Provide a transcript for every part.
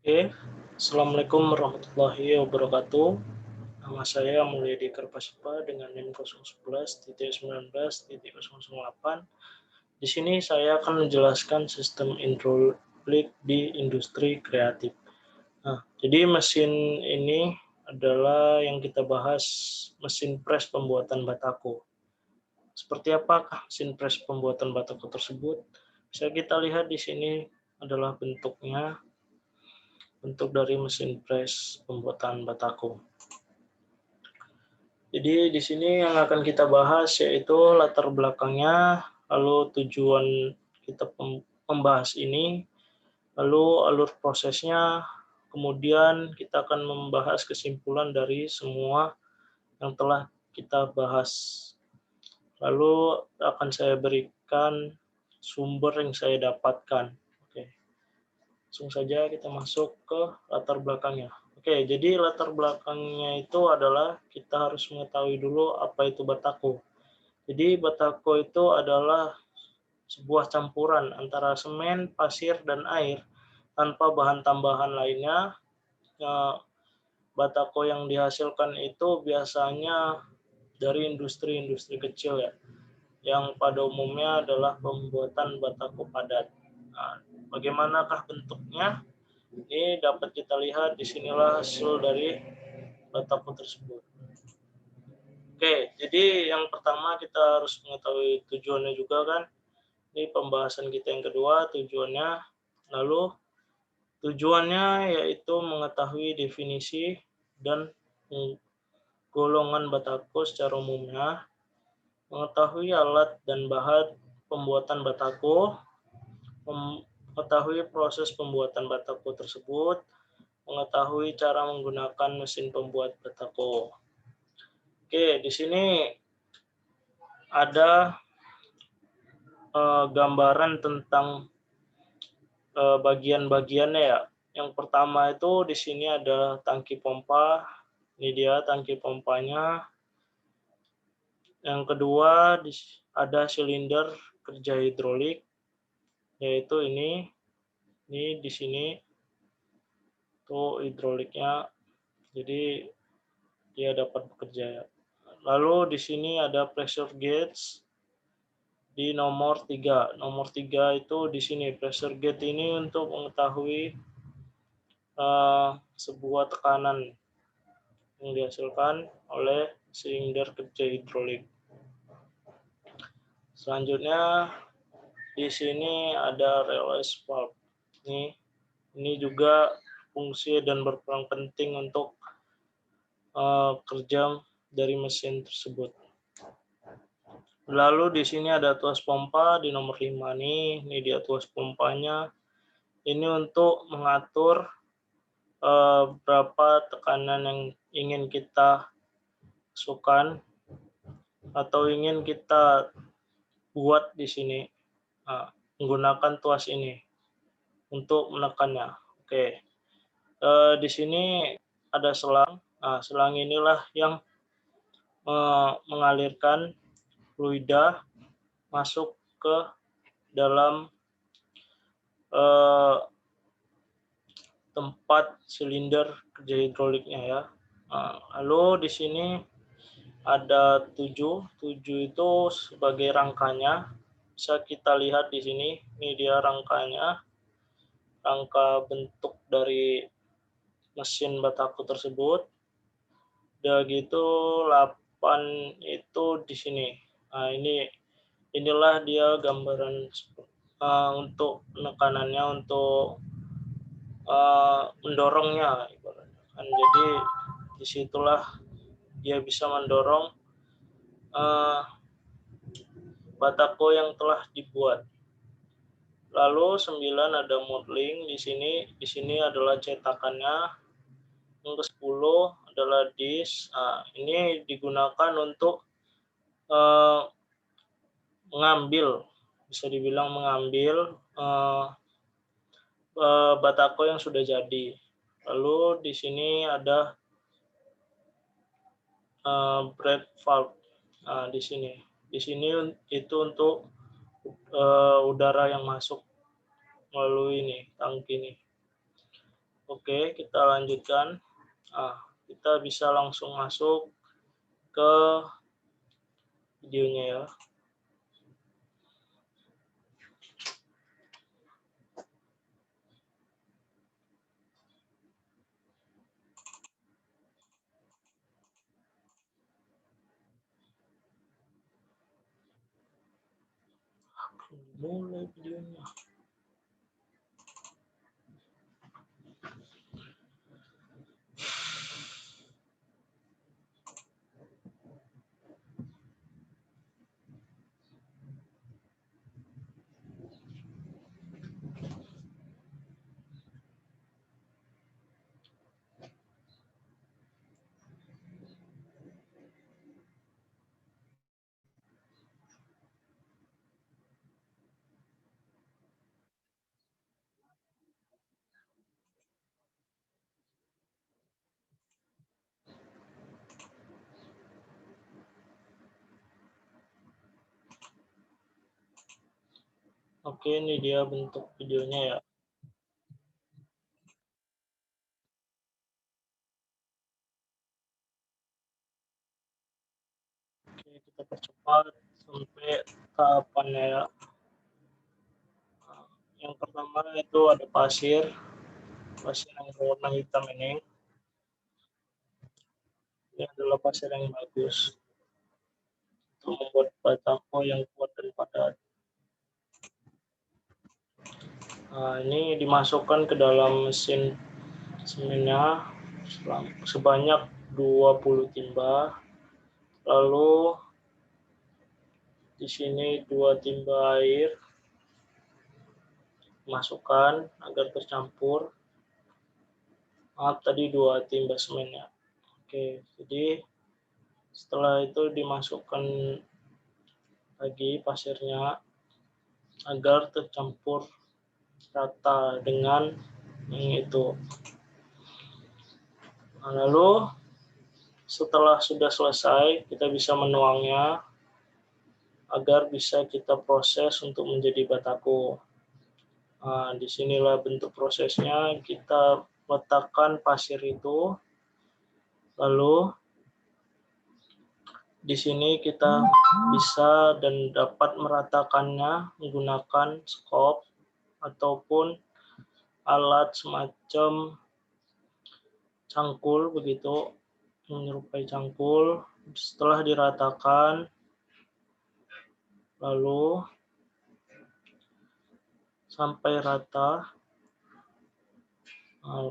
Oke, Assalamualaikum warahmatullahi wabarakatuh. Nama saya Mulyadi Karpaspa dengan NIM 011.19.008. Di sini saya akan menjelaskan sistem hidrolik di industri kreatif. Nah, jadi mesin ini adalah yang kita bahas, mesin pres pembuatan batako. Seperti apakah mesin pres pembuatan batako tersebut? Bisa kita lihat di sini adalah bentuknya, bentuk dari mesin pres pembuatan batako. Jadi di sini yang akan kita bahas yaitu latar belakangnya, lalu tujuan kita membahas ini, lalu alur prosesnya, kemudian kita akan membahas kesimpulan dari semua yang telah kita bahas. Lalu akan saya berikan sumber yang saya dapatkan. Oke. Langsung saja kita masuk ke latar belakangnya. Oke, jadi latar belakangnya itu adalah kita harus mengetahui dulu apa itu batako. Jadi batako itu adalah sebuah campuran antara semen, pasir, dan air tanpa bahan tambahan lainnya. Batako yang dihasilkan itu biasanya dari industri-industri kecil ya, yang pada umumnya adalah pembuatan batako padat. Nah, bagaimanakah bentuknya? Ini dapat kita lihat di sinilah hasil dari batako tersebut. Oke, jadi yang pertama kita harus mengetahui tujuannya juga kan. Ini pembahasan kita yang kedua, tujuannya. Lalu tujuannya yaitu mengetahui definisi dan golongan batako secara umumnya, mengetahui alat dan bahan pembuatan batako, mengetahui proses pembuatan batako tersebut, mengetahui cara menggunakan mesin pembuat batako. Oke, di sini ada gambaran tentang bagian-bagiannya ya. Yang pertama itu di sini ada tangki pompa. Ini dia tangki pompanya. Yang kedua ada silinder kerja hidrolik, yaitu ini di sini tuh hidroliknya. Jadi dia dapat bekerja ya. Lalu di sini ada pressure gauge di nomor 3. Nomor 3 itu di sini pressure gauge ini untuk mengetahui sebuah tekanan yang dihasilkan oleh silinder kerja hidrolik. Selanjutnya di sini ada release valve. Ini juga fungsi dan berperan penting untuk kerja dari mesin tersebut. Lalu di sini ada tuas pompa di nomor 5 nih. Ini dia tuas pompanya. Ini untuk mengatur berapa tekanan yang ingin kita masukkan atau ingin kita buat di sini menggunakan tuas ini untuk menekannya. Oke, di sini ada selang. Nah, selang inilah yang mengalirkan fluida masuk ke dalam tempat silinder kerja hidroliknya ya. Lalu di sini ada 7 itu sebagai rangkanya. Bisa kita lihat di sini, ini dia rangkanya, rangka bentuk dari mesin batako tersebut. Udah gitu 8 itu di sini. Nah, inilah dia gambaran untuk penekanannya, untuk mendorongnya ibaratnya kan. Jadi disitulah dia bisa mendorong batako yang telah dibuat. Lalu 9 ada modeling di sini. Di sini adalah cetakannya. Yang ke-10 adalah disk. Nah, ini digunakan untuk mengambil, bisa dibilang mengambil batako yang sudah jadi. Lalu di sini ada breath valve. Nah, di sini itu untuk udara yang masuk melalui ini tangki ini. Oke, kita lanjutkan. Kita bisa langsung masuk ke videonya ya. Mulai videonya. Oke, ini dia bentuk videonya ya. Oke, kita percepat sampai tahapannya ya. Yang pertama itu ada pasir yang berwarna hitam ini. Ini adalah pasir yang bagus untuk membuat batako yang kuat dan padat. Ini dimasukkan ke dalam mesin semennya sebanyak 20 timba. Lalu di sini 2 timba air masukkan agar tercampur. Tadi 2 timba semennya. Oke, jadi setelah itu dimasukkan lagi pasirnya agar tercampur rata dengan yang itu. Lalu setelah sudah selesai, kita bisa menuangnya agar bisa kita proses untuk menjadi batako. Disinilah bentuk prosesnya. Kita letakkan pasir itu, lalu di sini kita bisa dan dapat meratakannya menggunakan skop ataupun alat semacam cangkul begitu, menyerupai cangkul. Setelah diratakan, lalu sampai rata,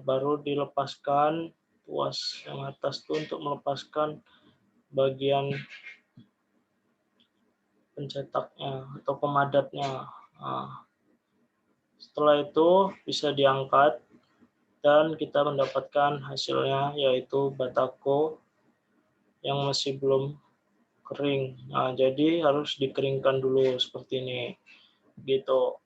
baru dilepaskan tuas yang atas itu untuk melepaskan bagian pencetaknya atau pemadatnya. Setelah itu bisa diangkat dan kita mendapatkan hasilnya, yaitu batako yang masih belum kering. Jadi harus dikeringkan dulu seperti ini. Gitu.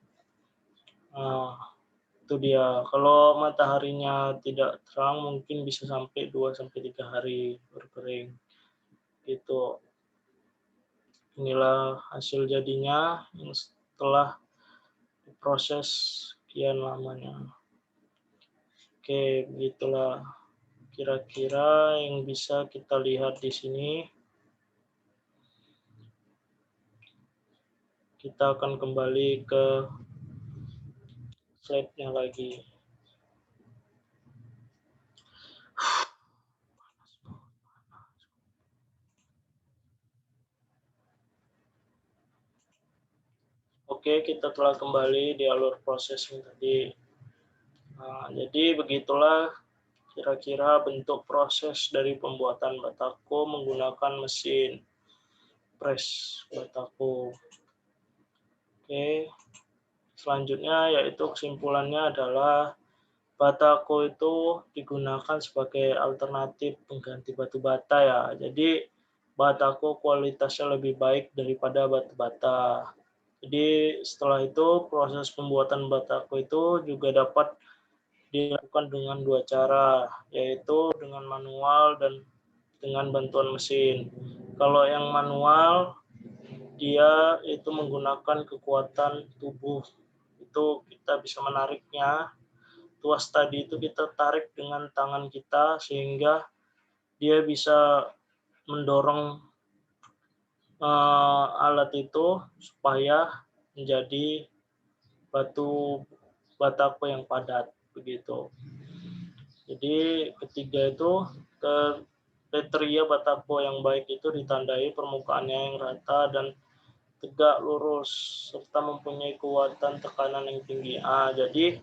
Itu dia. Kalau mataharinya tidak terang mungkin bisa sampai 2-3 hari baru kering. Gitu. Inilah hasil jadinya yang setelah diproses sekian lamanya. Oke, begitulah kira-kira yang bisa kita lihat di sini. Kita akan kembali ke slide-nya lagi. Oke, kita telah kembali di alur processing tadi. Jadi begitulah kira-kira bentuk proses dari pembuatan batako menggunakan mesin press batako. Oke, selanjutnya yaitu kesimpulannya adalah batako itu digunakan sebagai alternatif pengganti batu bata ya. Jadi batako kualitasnya lebih baik daripada batu bata. Jadi setelah itu proses pembuatan batako itu juga dapat dilakukan dengan 2 cara, yaitu dengan manual dan dengan bantuan mesin. Kalau yang manual, dia itu menggunakan kekuatan tubuh. Itu kita bisa menariknya tuas tadi itu kita tarik dengan tangan kita sehingga dia bisa mendorong alat itu supaya menjadi batu batako yang padat begitu. Jadi ketiga itu kriteria batako yang baik itu ditandai permukaannya yang rata dan tegak lurus serta mempunyai kekuatan tekanan yang tinggi. Jadi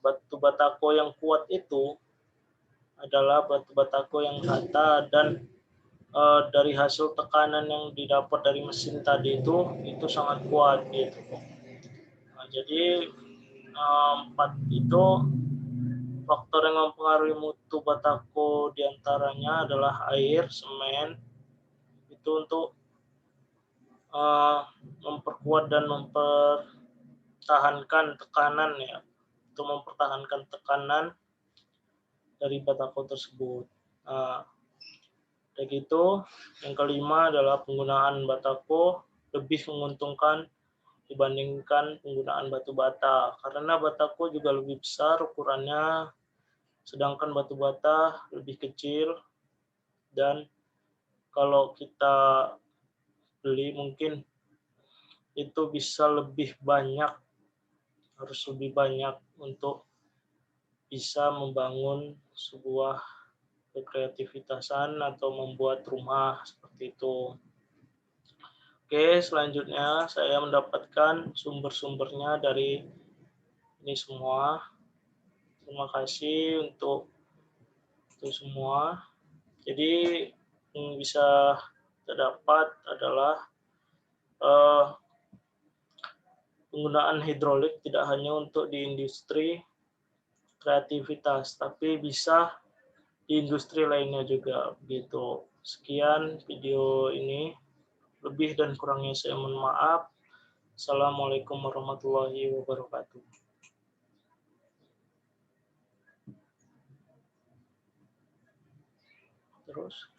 batu batako yang kuat itu adalah batu batako yang rata dan dari hasil tekanan yang didapat dari mesin tadi itu sangat kuat gitu. Jadi 4 itu faktor yang mempengaruhi mutu batako diantaranya adalah air, semen, itu untuk memperkuat dan mempertahankan tekanan ya, untuk mempertahankan tekanan dari batako tersebut. Begitu. Yang kelima adalah penggunaan batako lebih menguntungkan dibandingkan penggunaan batu bata, karena batako juga lebih besar ukurannya, sedangkan batu bata lebih kecil, dan kalau kita beli mungkin itu bisa lebih banyak, harus lebih banyak untuk bisa membangun sebuah kekreativitasan atau membuat rumah seperti itu. Oke, selanjutnya saya mendapatkan sumber-sumbernya dari ini semua. Terima kasih untuk itu semua. Jadi yang bisa terdapat adalah penggunaan hidrolik tidak hanya untuk di industri kreativitas, tapi bisa di industri lainnya juga. Begitu. Sekian video ini. Lebih dan kurangnya saya mohon maaf. Assalamualaikum warahmatullahi wabarakatuh. Terus.